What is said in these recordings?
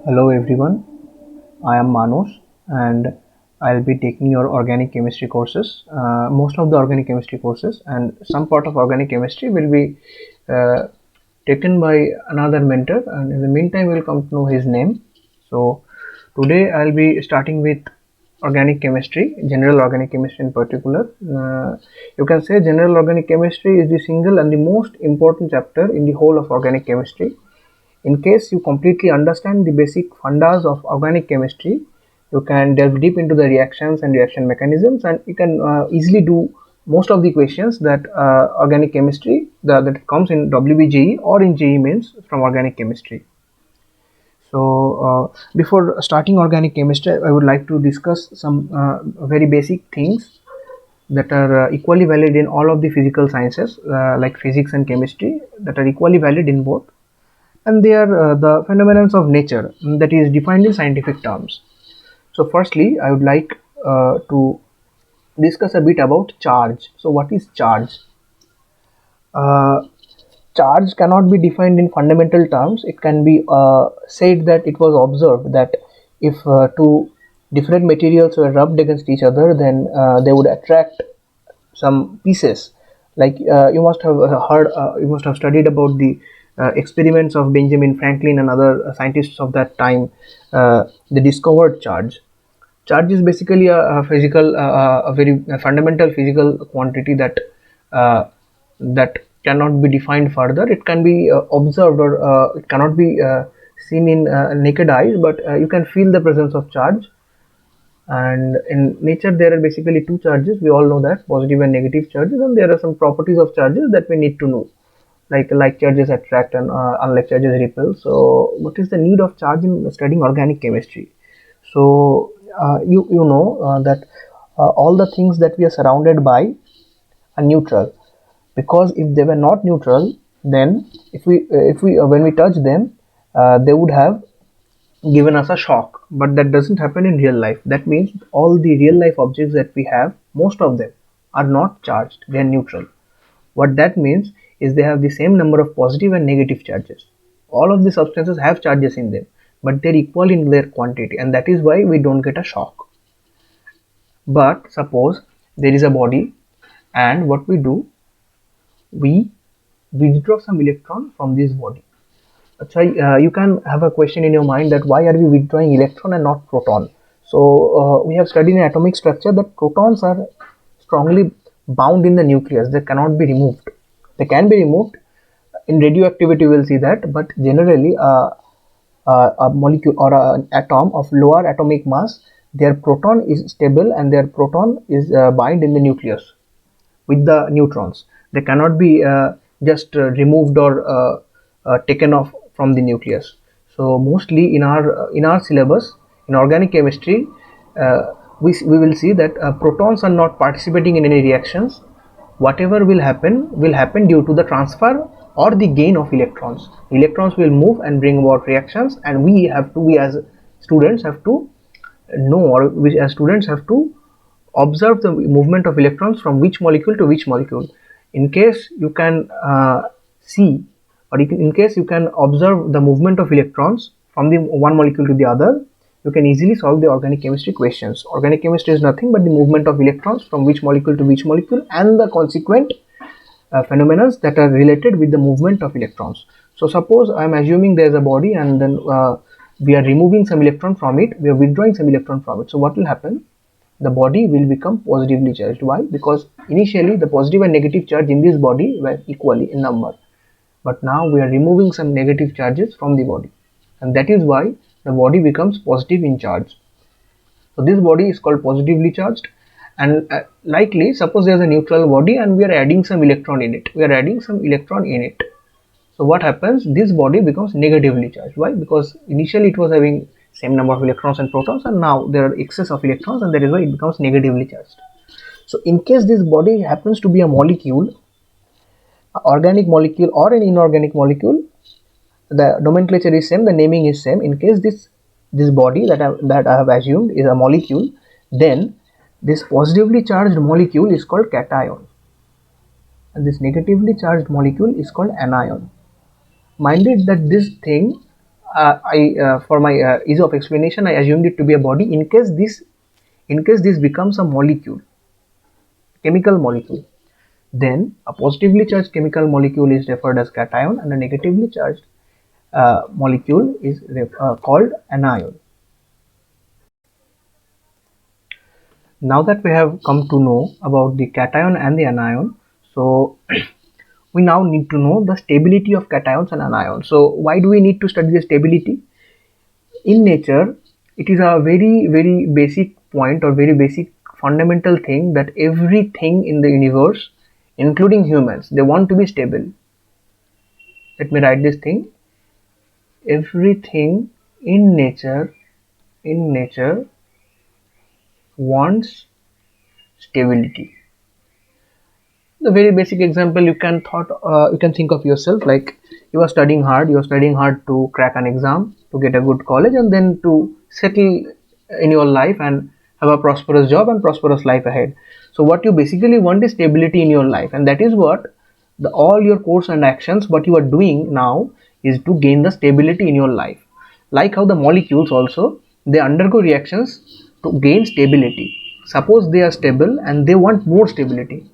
Hello everyone, I am Manos and I'll be taking your organic chemistry courses, most of the organic chemistry courses, and some part of organic chemistry will be uh, taken by another mentor, and in the meantime we'll come to know his name. So today I'll be starting with organic chemistry, general organic chemistry in particular. You can say general organic chemistry is the single and the most important chapter in the whole of organic chemistry. In case you completely understand the basic fundas of organic chemistry, you can delve deep into the reactions and reaction mechanisms, and you can easily do most of the questions that organic chemistry that comes in WBJE or in JEE mains from organic chemistry. So before starting organic chemistry, I would like to discuss some very basic things that are equally valid in all of the physical sciences, like physics and chemistry, that are equally valid in both, and they are the phenomena of nature that is defined in scientific terms. So firstly, I would like to discuss a bit about charge. So what is charge? Uh, Charge cannot be defined in fundamental terms. It can be said that it was observed that if two different materials were rubbed against each other, then they would attract some pieces. Like you must have heard, you must have studied about the experiments of Benjamin Franklin and other scientists of that time. They discovered charge. Charge is basically a physical, a very fundamental physical quantity uh, that cannot be defined further. It can be observed, or it cannot be seen in naked eyes, but you can feel the presence of charge. And in nature there are basically two charges, we all know that, positive and negative charges, and there are some properties of charges that we need to know, like charges attract and unlike charges repel. So what is the need of charge in studying organic chemistry? So you know that all the things that we are surrounded by are neutral, because if they were not neutral, then if we when we touch them, they would have given us a shock, but that doesn't happen in real life. That means all the real life objects that we have, most of them are not charged, they are neutral. What that means is they have the same number of positive and negative charges. All of the substances have charges in them, but they're equal in their quantity, and that is why we don't get a shock. But suppose there is a body, and what we do, we withdraw some electron from this body. So you can have a question in your mind that why are we withdrawing electron and not proton? So we have studied in atomic structure that protons are strongly bound in the nucleus. They cannot be removed. They can be removed. In radioactivity, we will see that, but generally a molecule or an atom of lower atomic mass, their proton is stable and their proton is bind in the nucleus with the neutrons. They cannot be just removed or taken off from the nucleus. So mostly in our syllabus in organic chemistry, we will see that protons are not participating in any reactions. Whatever will happen due to the transfer or the gain of electrons. Electrons will move and bring about reactions, and we as students have to know, or we as students have to observe the movement of electrons from which molecule to which molecule. In case you can see, or in case you can observe the movement of electrons from the one molecule to the other, you can easily solve the organic chemistry questions. Organic chemistry is nothing but the movement of electrons from which molecule to which molecule, and the consequent phenomena that are related with the movement of electrons. So suppose I am assuming there is a body, and then we are removing some electron from it, we are withdrawing some electron from it. So what will happen? The body will become positively charged. Why? Because initially the positive and negative charge in this body were equally in number, but now we are removing some negative charges from the body, and that is why the body becomes positive in charge. So this body is called positively charged. And likely, suppose there is a neutral body and we are adding some electron in it, so what happens? This body becomes negatively charged. Why? Because initially it was having same number of electrons and protons, and now there are excess of electrons, and that is why it becomes negatively charged. So in case this body happens to be a molecule, an organic molecule or an inorganic molecule, the nomenclature is same, the naming is same. In case this body that I have assumed is a molecule, then this positively charged molecule is called cation, and this negatively charged molecule is called anion. Minded that this thing for my ease of explanation, I assumed it to be a body. In case this becomes a molecule, chemical molecule, then a positively charged chemical molecule is referred as cation, and a negatively charged molecule is called anion. Now that we have come to know about the cation and the anion, so we now need to know the stability of cations and anions. So why do we need to study the stability? In nature, it is a very basic point or very basic fundamental thing that everything in the universe, including humans, they want to be stable. Let me write this thing. Everything in nature wants stability. The very basic example you can think of yourself, like you are studying hard to crack an exam, to get a good college, and then to settle in your life and have a prosperous job and prosperous life ahead. So what you basically want is stability in your life, and that is what all your course and actions, what you are doing now, is to gain the stability in your life. Like how the molecules also, they undergo reactions to gain stability. Suppose they are stable and they want more stability,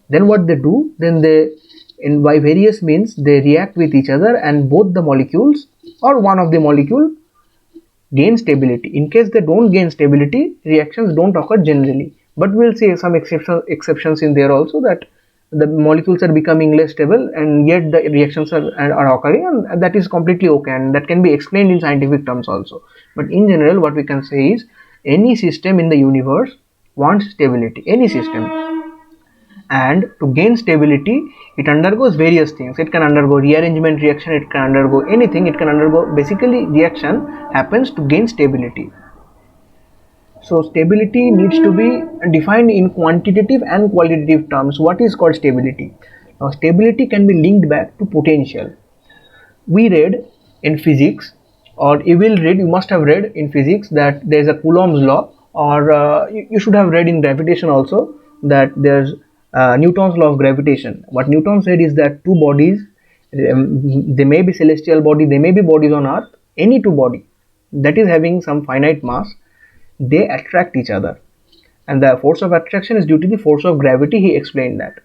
then what they do, then they, in by various means, they react with each other, and both the molecules or one of the molecule gain stability. In case they don't gain stability, reactions don't occur generally, but we'll see some exceptions in there also, that the molecules are becoming less stable and yet the reactions are occurring, and that is completely okay, and that can be explained in scientific terms also. But in general, what we can say is, any system in the universe wants stability, any system. And to gain stability, it undergoes various things. It can undergo rearrangement reaction, it can undergo anything, it can undergo, basically reaction happens to gain stability. So stability needs to be defined in quantitative and qualitative terms. What is called stability? Now stability can be linked back to potential. We read in physics, or you must have read in physics, that there is a Coulomb's law, or you should have read in gravitation also, that there's Newton's law of gravitation. What Newton said is that two bodies, they may be celestial body, they may be bodies on earth, any two body that is having some finite mass, they attract each other, and the force of attraction is due to the force of gravity. He explained that.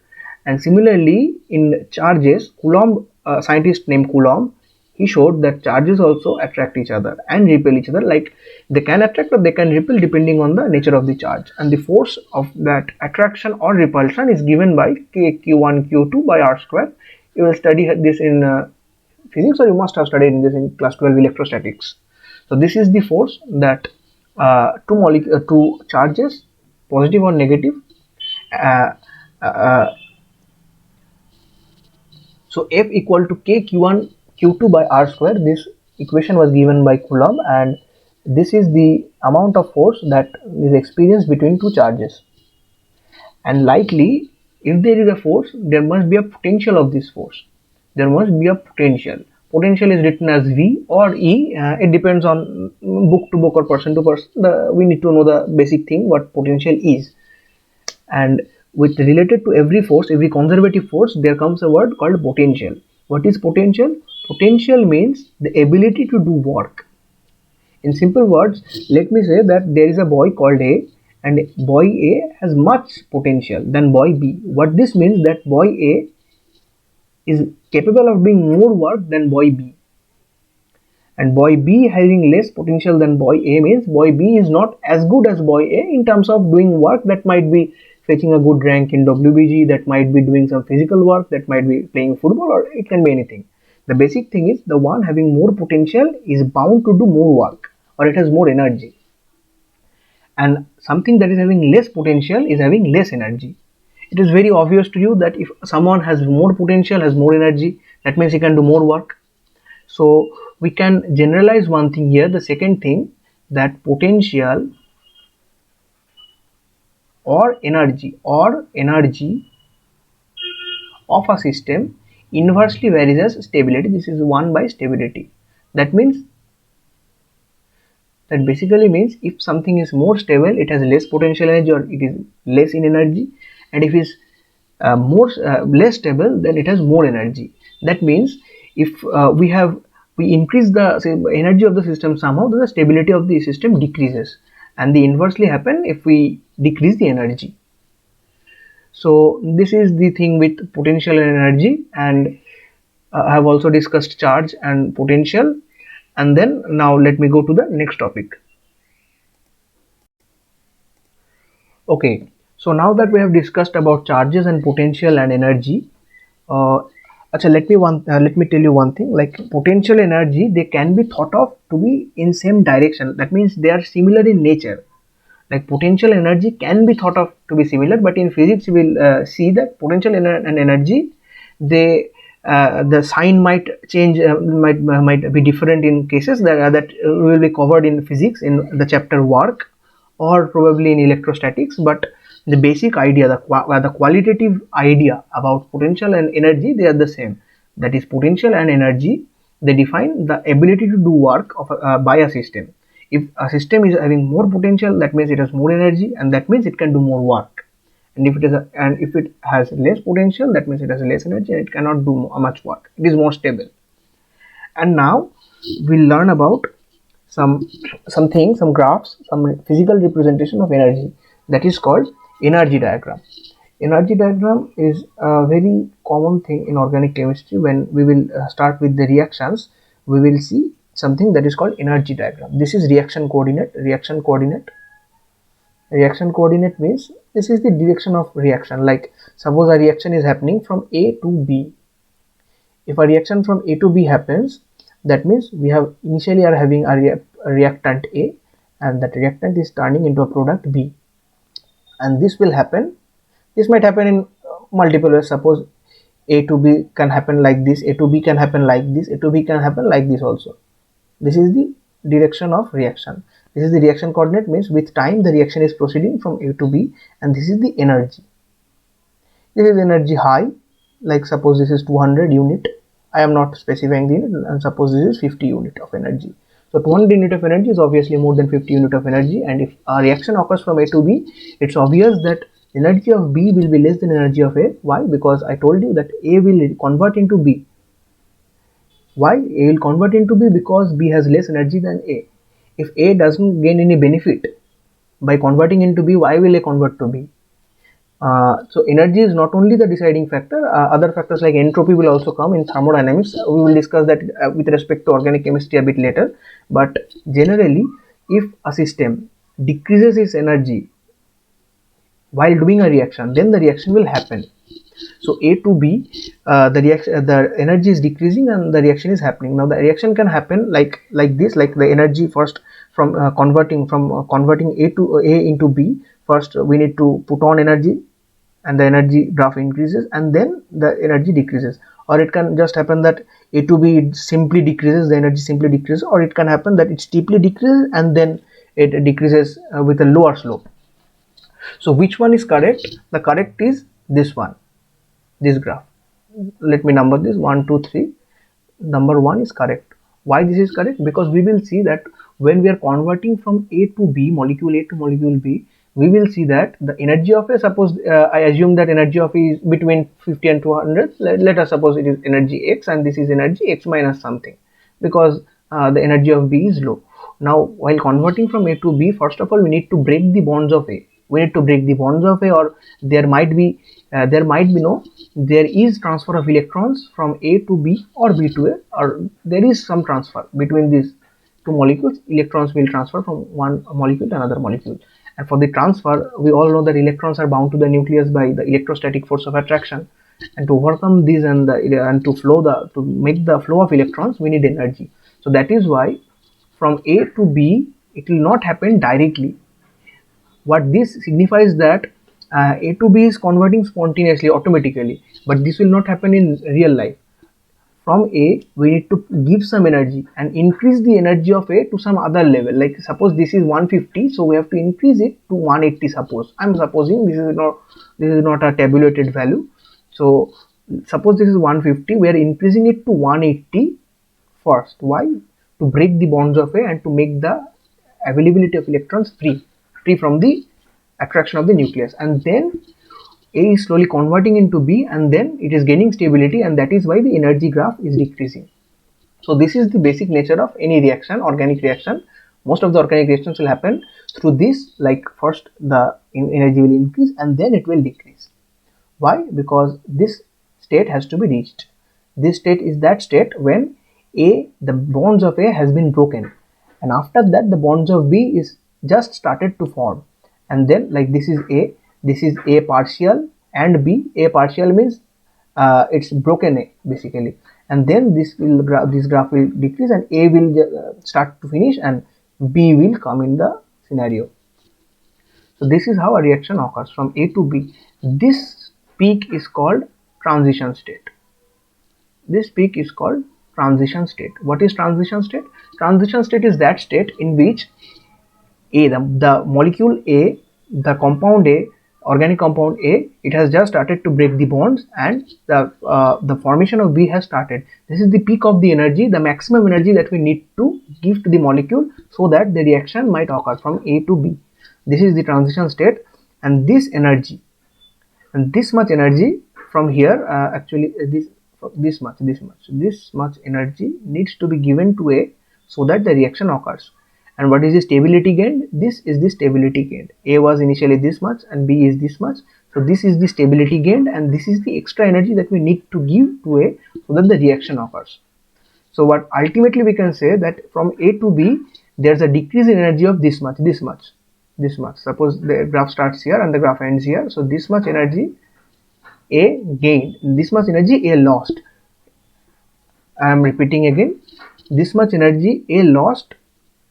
And similarly, in charges, Coulomb, a scientist named Coulomb, he showed that charges also attract each other and repel each other. Like, they can attract or they can repel depending on the nature of the charge, and the force of that attraction or repulsion is given by k q1 q2 by r square. You will study this in physics, or you must have studied this in class 12 electrostatics. So this is the force that two charges, positive or negative, uh, uh, so F equal to k q1 q2 by r square. This equation was given by Coulomb, and this is the amount of force that is experienced between two charges. And likely, if there is a force, there must be a potential of this force. There must be a potential. Potential is written as V or E. It depends on book to book or person to person. We need to know the basic thing, what potential is. And with related to every force, every conservative force, there comes a word called potential. What is potential? Potential means the ability to do work. In simple words, let me say that there is a boy called A, and boy A has much potential than boy B. What this means, that boy A is capable of doing more work than boy B, and boy B having less potential than boy A means boy B is not as good as boy A in terms of doing work. That might be fetching a good rank in WBG, that might be doing some physical work, that might be playing football, or it can be anything. The basic thing is, the one having more potential is bound to do more work, or it has more energy, and something that is having less potential is having less energy. It is very obvious to you that if someone has more potential, has more energy, that means he can do more work. So we can generalize one thing here. The second thing, that potential or energy of a system inversely varies as stability. This is 1 by stability. That basically means, if something is more stable, it has less potential energy, or it is less in energy, and if it is less stable, then it has more energy. That means, if we we increase the energy of the system, somehow the stability of the system decreases, and the inversely happen if we decrease the energy. So this is the thing with potential and energy, and I have also discussed charge and potential. And then now let me go to the next topic. Okay, so now that we have discussed about charges and potential and energy, uh, let me tell you one thing. Like potential energy, they can be thought of to be in same direction. That means they are similar in nature. Like potential energy can be thought of to be similar, but in physics we will see that potential and energy, they the sign might change, might be different in cases that will be covered in physics in the chapter work, or probably in electrostatics. But the basic idea, the qualitative idea about potential and energy, they are the same. That is, potential and energy, they define the ability to do work of by a system. If a system is having more potential, that means it has more energy, and that means it can do more work. And if it has less potential, that means it has less energy and it cannot do much work. It is more stable. And now we'll learn about some graphs, some physical representation of energy, that is called energy diagram. Energy diagram is a very common thing in organic chemistry. When we will start with the reactions, we will see something that is called energy diagram. This is reaction coordinate. Reaction coordinate means this is the direction of reaction. Like suppose a reaction is happening from A to B. If a reaction from A to B happens, that means we have initially are having a reactant A, and that reactant is turning into a product B. And this will happen, this might happen in multiple ways. Suppose A to B can happen like this, A to B can happen like this, A to B can happen like this also. This is the direction of reaction. This is the reaction coordinate, means with time the reaction is proceeding from A to B, and this is the energy. This is energy high, like suppose this is 200 unit. I am not specifying the unit, and suppose this is 50 unit of energy. So 200 unit of energy is obviously more than 50 unit of energy, and if a reaction occurs from A to B, it's obvious that energy of B will be less than energy of A. Why? Because I told you that A will convert into B. Why? A will convert into B because B has less energy than A. If A doesn't gain any benefit by converting into B, why will A convert to B? So energy is not only the deciding factor, other factors like entropy will also come in thermodynamics. We will discuss that with respect to organic chemistry a bit later. But generally, if a system decreases its energy while doing a reaction, then the reaction will happen. So A to B, the energy is decreasing and the reaction is happening. Now the reaction can happen like this, like the energy first from converting A to A into B. First we need to put on energy, and the energy graph increases, and then the energy decreases. Or it can just happen that A to B simply decreases, the energy simply decreases, or it can happen that it steeply decreases and then it decreases with a lower slope. So which one is correct? The correct is this one, this graph. Let me number this 1 2 3. Number 1 is correct. Why this is correct? Because we will see that when we are converting from A to B, molecule A to molecule B, we will see that the energy of A, suppose I assume that energy of A is between 50 and 200. Let us suppose it is energy X, and this is energy X minus something, because the energy of B is low. Now while converting from A to B, first of all we need to break the bonds of A. We need to break the bonds of A, or there might be there is transfer of electrons from A to B or B to A, or there is some transfer between these two molecules. Electrons will transfer from one molecule to another molecule, and for the transfer, we all know that electrons are bound to the nucleus by the electrostatic force of attraction, and to overcome this and to make the flow of electrons, we need energy. So that is why from A to B it will not happen directly. What this signifies that A to B is converting spontaneously, automatically, but this will not happen in real life. From A, we need to give some energy and increase the energy of A to some other level. Like suppose this is 150, so we have to increase it to 180. Suppose I'm supposing this is not a tabulated value. So suppose this is 150, we are increasing it to 180 first. Why? To break the bonds of A and to make the availability of electrons free from the attraction of the nucleus, and then A is slowly converting into B, and then it is gaining stability, and that is why the energy graph is decreasing. So this is the basic nature of any reaction, organic reaction. Most of the organic reactions will happen through this, like first the energy will increase and then it will decrease. Why? Because this state has to be reached. This state is that state when the bonds of A has been broken, and after that the bonds of B is just started to form, and then like this is A partial and B. A partial means it's broken A basically, and then this graph will decrease and A will start to finish and B will come in the scenario. So this is how a reaction occurs from A to B. This peak is called transition state. This peak is called transition state. What is transition state? Transition state is that state in which the molecule A, the compound A, organic compound A, it has just started to break the bonds and the formation of B has started. This is the peak of the energy, the maximum energy that we need to give to the molecule so that the reaction might occur from A to B. This is the transition state, and this energy and this much energy from here actually this much energy needs to be given to A so that the reaction occurs. And what is the stability gained? This is the stability gained. A was initially this much and B is this much, so this is the stability gained, and this is the extra energy that we need to give to A so that the reaction occurs. So what ultimately we can say that from A to B there's a decrease in energy of this much, this much. Suppose the graph starts here and the graph ends here, so this much energy A gained, this much energy A lost. I am repeating again, this much energy A lost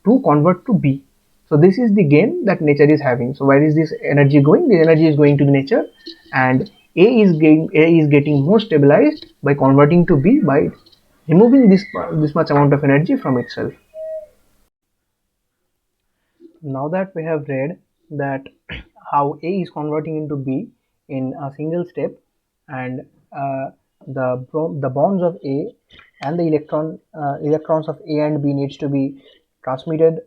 to convert to B. So this is the gain that nature is having. So where is this energy going? The energy is going to the nature, and A is getting more stabilized by converting to B by removing this much amount of energy from itself. Now that we have read that how A is converting into B in a single step, and the bonds of A and the electrons of A and B needs to be transmitted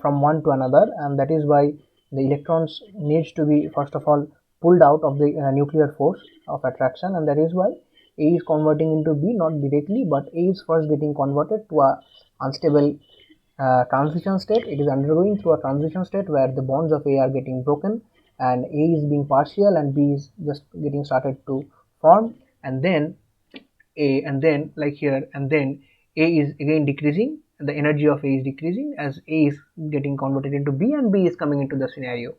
from one to another, and that is why the electrons needs to be first of all pulled out of the nuclear force of attraction, and that is why A is converting into B not directly, but A is first getting converted to a unstable transition state. It is undergoing through a transition state where the bonds of A are getting broken and A is being partial and B is just getting started to form, and then like here, and then A is again decreasing, the energy of A is decreasing as A is getting converted into B and B is coming into the scenario.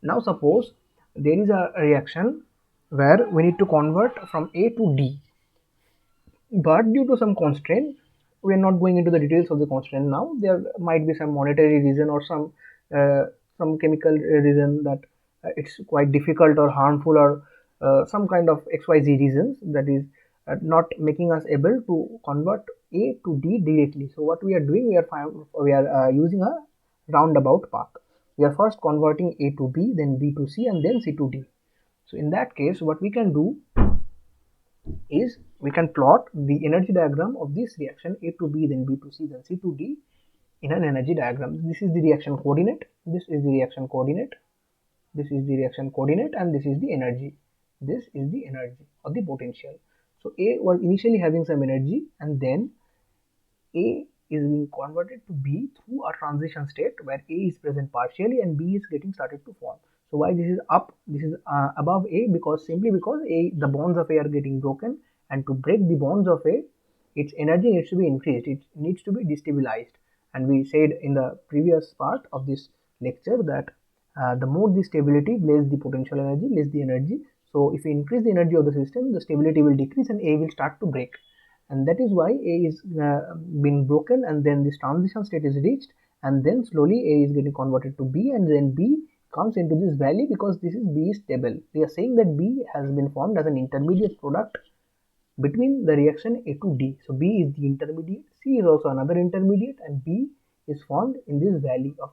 Now suppose there is a reaction where we need to convert from A to D, but due to some constraint, we are not going into the details of the constraint now. There might be some monetary reason or some chemical reason that it's quite difficult or harmful, or some kind of XYZ reasons that is not making us able to convert A to D directly. So what we are doing, we are using a roundabout path. We are first converting A to B, then B to C, and then C to D. So in that case, what we can do is we can plot the energy diagram of this reaction A to B, then B to C, then C to D in an energy diagram. This is the reaction coordinate, this is the reaction coordinate, this is the reaction coordinate, and this is the energy. This is the energy or the potential. So A was initially having some energy, and then A is being converted to B through a transition state where A is present partially and B is getting started to form. So why this is up, this is above A, because simply because the bonds of A are getting broken, and to break the bonds of A, its energy needs to be increased, it needs to be destabilized. And we said in the previous part of this lecture that the more the stability, less the potential energy, less the energy. So if we increase the energy of the system, the stability will decrease and A will start to break, and that is why A is being broken, and then this transition state is reached, and then slowly A is getting converted to B, and then B comes into this valley because this is B is stable. We are saying that B has been formed as an intermediate product between the reaction A to D. So B is the intermediate, C is also another intermediate, and B is formed in this valley of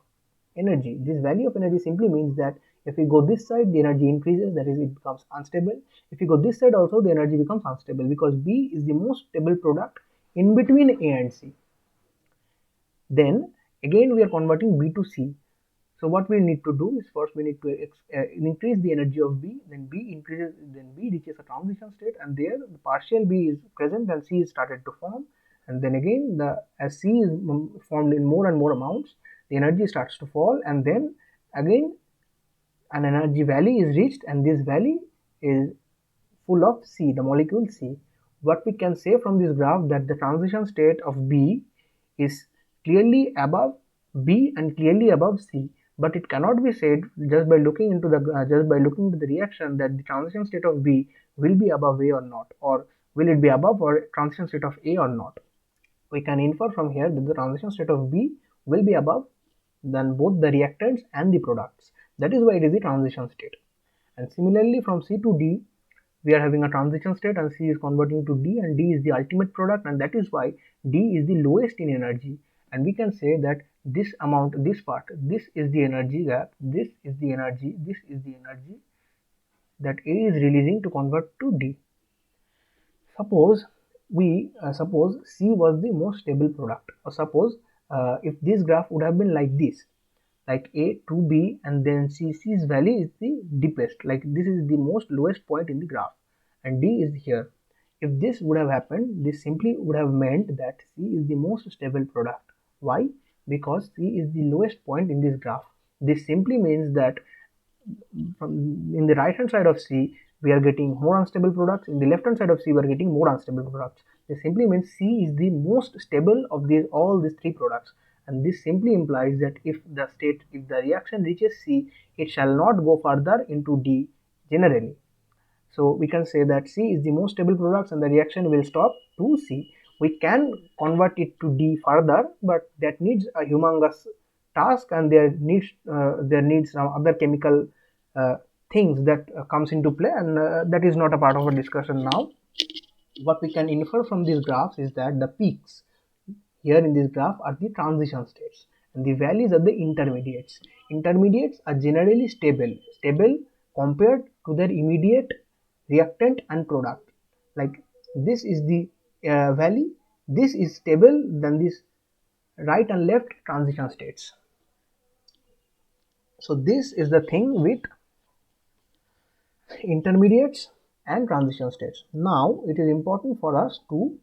energy. This value of energy simply means that if we go this side, the energy increases, that is, it becomes unstable. If we go this side also, the energy becomes unstable because B is the most stable product in between A and C. Then again we are converting B to C. So what we need to do is first we need to increase the energy of B, then B increases, then B reaches a transition state, and there the partial B is present and C is started to form, and then again as C is formed in more and more amounts, the energy starts to fall, and then again an energy valley is reached, and this valley is full of C, the molecule C. What we can say from this graph, that the transition state of B is clearly above B and clearly above C, but it cannot be said just by looking into the reaction that the transition state of B will be above A or not, or will it be above or transition state of A or not. We can infer from here that the transition state of B will be above than both the reactants and the products. That is why it is the transition state. And similarly, from C to D, we are having a transition state, and C is converting to D, and D is the ultimate product, and that is why D is the lowest in energy. And we can say that this amount, this part, this is the energy gap, this is the energy that A is releasing to convert to D. Suppose C was the most stable product, or suppose if this graph would have been like this, like A to B, and then C's value is the deepest, like this is the most lowest point in the graph, and D is here. If this would have happened, this simply would have meant that C is the most stable product. Why? Because C is the lowest point in this graph. This simply means that in the right hand side of C we are getting more unstable products, in the left hand side of C we are getting more unstable products. This simply means C is the most stable of all these three products, and this simply implies that if the reaction reaches C, it shall not go further into D generally. So we can say that C is the most stable products, and the reaction will stop to C. We can convert it to D further, but that needs a humongous task, and there needs some other chemical uh, things that comes into play, and that is not a part of our discussion now. What we can infer from these graphs is that the peaks here in this graph are the transition states, and the valleys are the intermediates. Intermediates are generally stable compared to their immediate reactant and product. Like this is the valley, this is stable than this right and left transition states. So this is the thing with intermediates and transition states. Now it is important for us to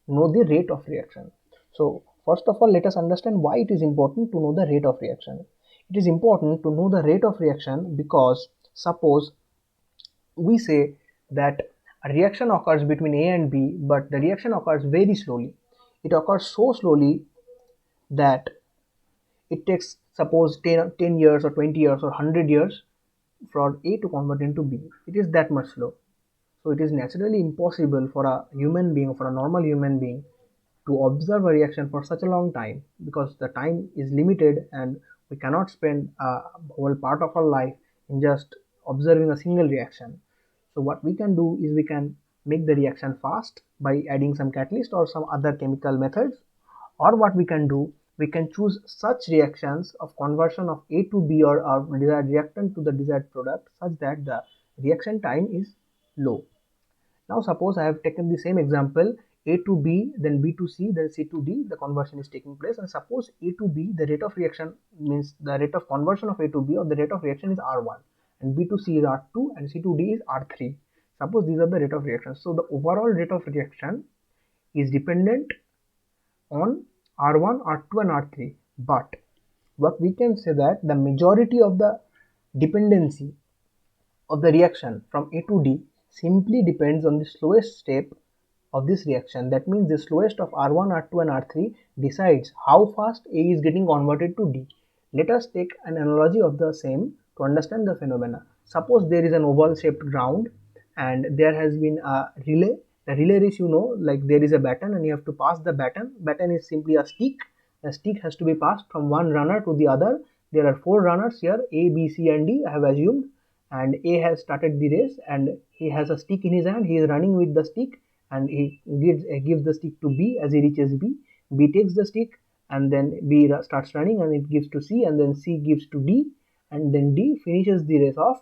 know the rate of reaction. So first of all, let us understand why it is important to know the rate of reaction. It is important to know the rate of reaction because suppose we say that a reaction occurs between A and B, but the reaction occurs very slowly. It occurs so slowly that it takes suppose 10 years or 20 years or 100 years for A to convert into B. It is that much slow. So it is naturally impossible for a human being, for a normal human being, to observe a reaction for such a long time, because the time is limited and we cannot spend a whole part of our life in just observing a single reaction. So what we can do is we can make the reaction fast by adding some catalyst or some other chemical methods, or what we can do, we can choose such reactions of conversion of A to B, or desired reactant to the desired product, such that the reaction time is low. Now suppose I have taken the same example, A to B, then B to C, then C to D, the conversion is taking place, and suppose A to B, the rate of reaction means the rate of conversion of A to B, or the rate of reaction is R1, and B to C is R2, and C to D is R3. Suppose these are the rate of reaction. So the overall rate of reaction is dependent on R1, R2 and R3, but what we can say that the majority of the dependency of the reaction from A to D simply depends on the slowest step of this reaction. That means the slowest of R1, R2 and R3 decides how fast A is getting converted to D. Let us take an analogy of the same to understand the phenomena. Suppose there is an oval shaped ground and there has been a relay. The relay is, like there is a baton and you have to pass the baton. Baton is simply a stick. The stick has to be passed from one runner to the other. There are four runners here, A, B, C and D, I have assumed, and A has started the race and he has a stick in his hand. He is running with the stick and he gives the stick to B. As he reaches B, B takes the stick and then B starts running and it gives to C, and then C gives to D, and then D finishes the race off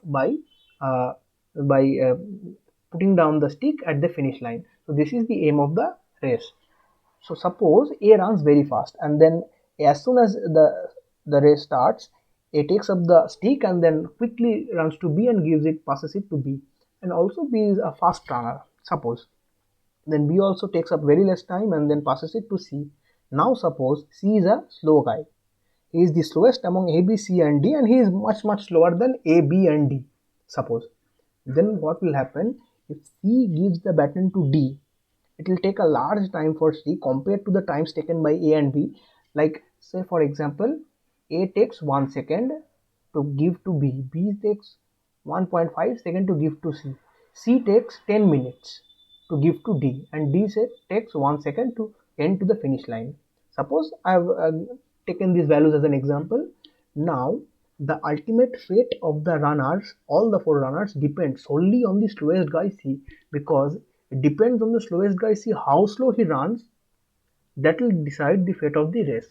uh, by putting down the stick at the finish line. So this is the aim of the race. So suppose A runs very fast, and then as soon as the race starts, A takes up the stick and then quickly runs to B and passes it to B. And also B is a fast runner, suppose. Then B also takes up very less time and then passes it to C. Now suppose C is a slow guy. He is the slowest among A, B, C and D, and he is much slower than A, B and D, suppose. Then what will happen, if C gives the baton to D, it will take a large time for C compared to the times taken by A and B. Like say for example, A takes 1 second to give to B, B takes 1.5 second to give to C, C takes 10 minutes to give to D, and D takes 1 second to end to the finish line. Suppose I have taken these values as an example. Now the ultimate fate of the runners, all the four runners, depends solely on the slowest guy C, because it depends on the slowest guy C how slow he runs. That will decide the fate of the race.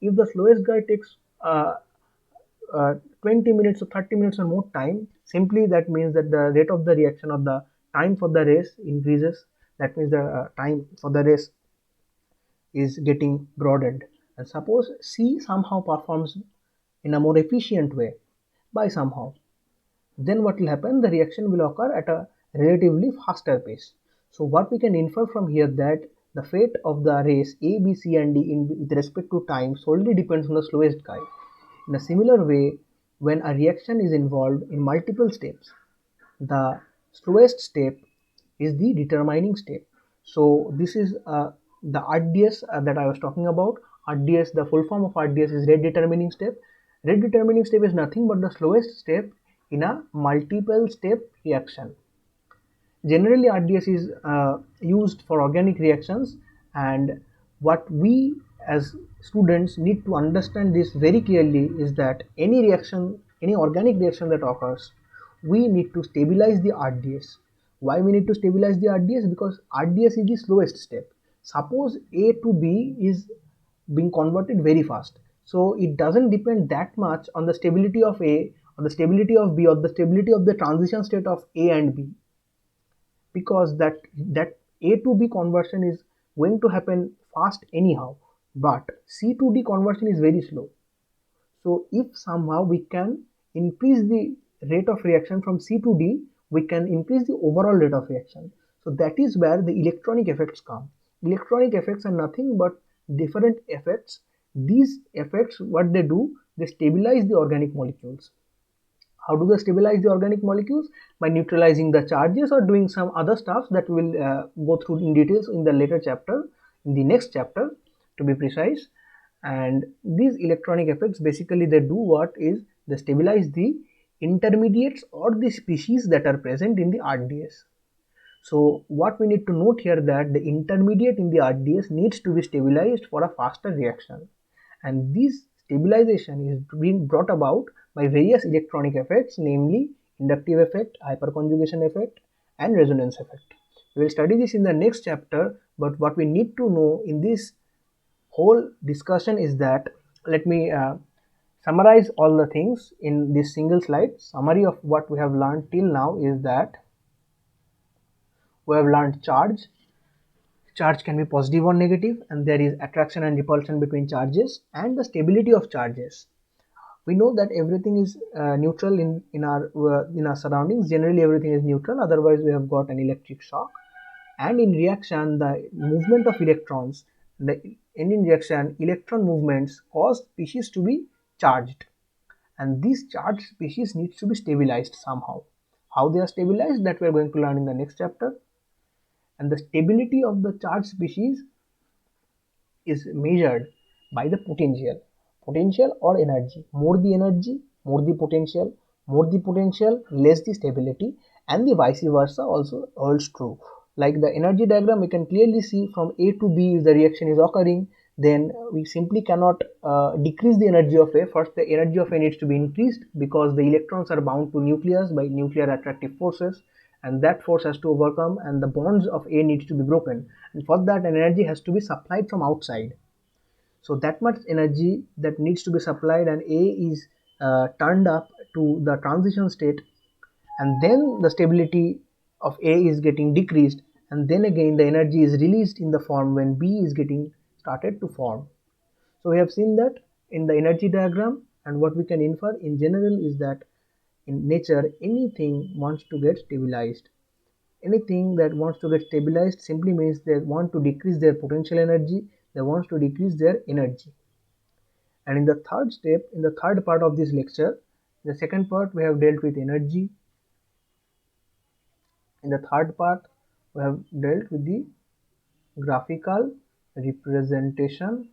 If the slowest guy takes 20 minutes or 30 minutes or more time, simply that means that the rate of the reaction of the time for the race increases. That means the time for the race is getting broadened. And suppose C somehow performs in a more efficient way by somehow, then what will happen, the reaction will occur at a relatively faster pace. So what we can infer from here, that the fate of the race A, B, C and D with respect to time solely depends on the slowest guy. In a similar way, when a reaction is involved in multiple steps, the slowest step is the determining step. So this is the RDS that I was talking about. RDS, the full form of RDS is rate determining step. Rate determining step is nothing but the slowest step in a multiple step reaction. Generally RDS is used for organic reactions, and what we as students need to understand this very clearly is that any reaction, any organic reaction that occurs, we need to stabilize the RDS. Why we need to stabilize the RDS? Because RDS is the slowest step. Suppose A to B is being converted very fast, so it doesn't depend that much on the stability of A or the stability of B or the stability of the transition state of A and B, because that A to B conversion is going to happen fast anyhow, but C to D conversion is very slow. So if somehow we can increase the rate of reaction from C to D, we can increase the overall rate of reaction. So that is where the electronic effects come. Electronic effects are nothing but different effects. These effects, what they do, they stabilize the organic molecules. How do they stabilize the organic molecules? By neutralizing the charges or doing some other stuff that we'll go through in details in the later chapter, in the next chapter to be precise. And these electronic effects, basically they do what is, they stabilize the intermediates or the species that are present in the RDS. So what we need to note here, that the intermediate in the RDS needs to be stabilized for a faster reaction, and this stabilization is being brought about by various electronic effects, namely inductive effect, hyperconjugation effect and resonance effect. We will study this in the next chapter, but what we need to know in this whole discussion is that, let me summarize all the things in this single slide. Summary of what we have learned till now is that we have learned charge. Charge can be positive or negative, and there is attraction and repulsion between charges, and the stability of charges. We know that everything is neutral in our surroundings. Generally everything is neutral, otherwise we have got an electric shock. And in reaction, the movement of electrons, in reaction electron movements cause species to be charged, and these charged species needs to be stabilized somehow. How they are stabilized, that we are going to learn in the next chapter. And the stability of the charged species is measured by the potential or energy. More the energy, more the potential, less the stability, and the vice versa also holds true. Like the energy diagram, we can clearly see from A to B, if the reaction is occurring, then we simply cannot decrease the energy of A. First the energy of A needs to be increased, because the electrons are bound to nucleus by nuclear attractive forces, and that force has to overcome, and the bonds of A needs to be broken, and for that an energy has to be supplied from outside. So that much energy that needs to be supplied, and A is turned up to the transition state, and then the stability of A is getting decreased, and then again the energy is released in the form when B is getting started to form. So we have seen that in the energy diagram, and what we can infer in general is that in nature anything wants to get stabilized. anything that wants to get stabilized simply means they want to decrease their potential energy, they want to decrease their energy. And in the third step, in the third part of this lecture, the second part we have dealt with energy. In the third part, we have dealt with the graphical representation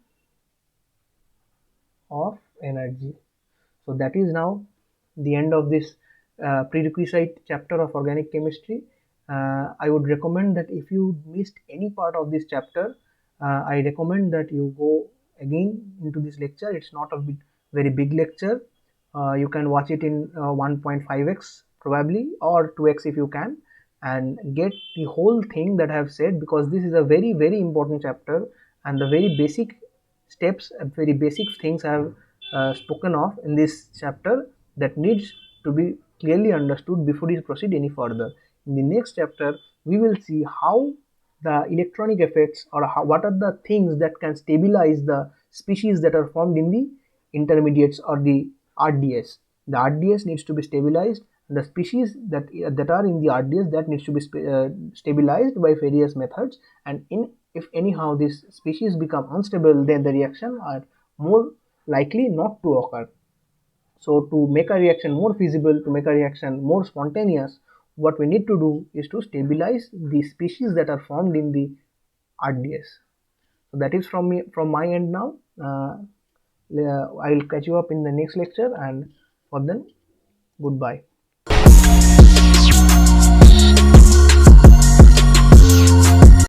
of energy. So that is now the end of this prerequisite chapter of organic chemistry. I would recommend that if you missed any part of this chapter, I recommend that you go again into this lecture. It's not a very big lecture. You can watch it in 1.5x probably, or 2x if you can, and get the whole thing that I have said, because this is a very important chapter, and the very basic steps, very basic things I have spoken of in this chapter that needs to be clearly understood before we proceed any further. In the next chapter, we will see how the electronic effects, or what are the things that can stabilize the species that are formed in the intermediates or the RDS. The RDS needs to be stabilized, and the species that are in the RDS, that needs to be stabilized by various methods. And if anyhow this species become unstable, then the reaction are more likely not to occur. So to make a reaction more feasible, to make a reaction more spontaneous, what we need to do is to stabilize the species that are formed in the RDS. So that is from my end now. I will catch you up in the next lecture, and for then, goodbye.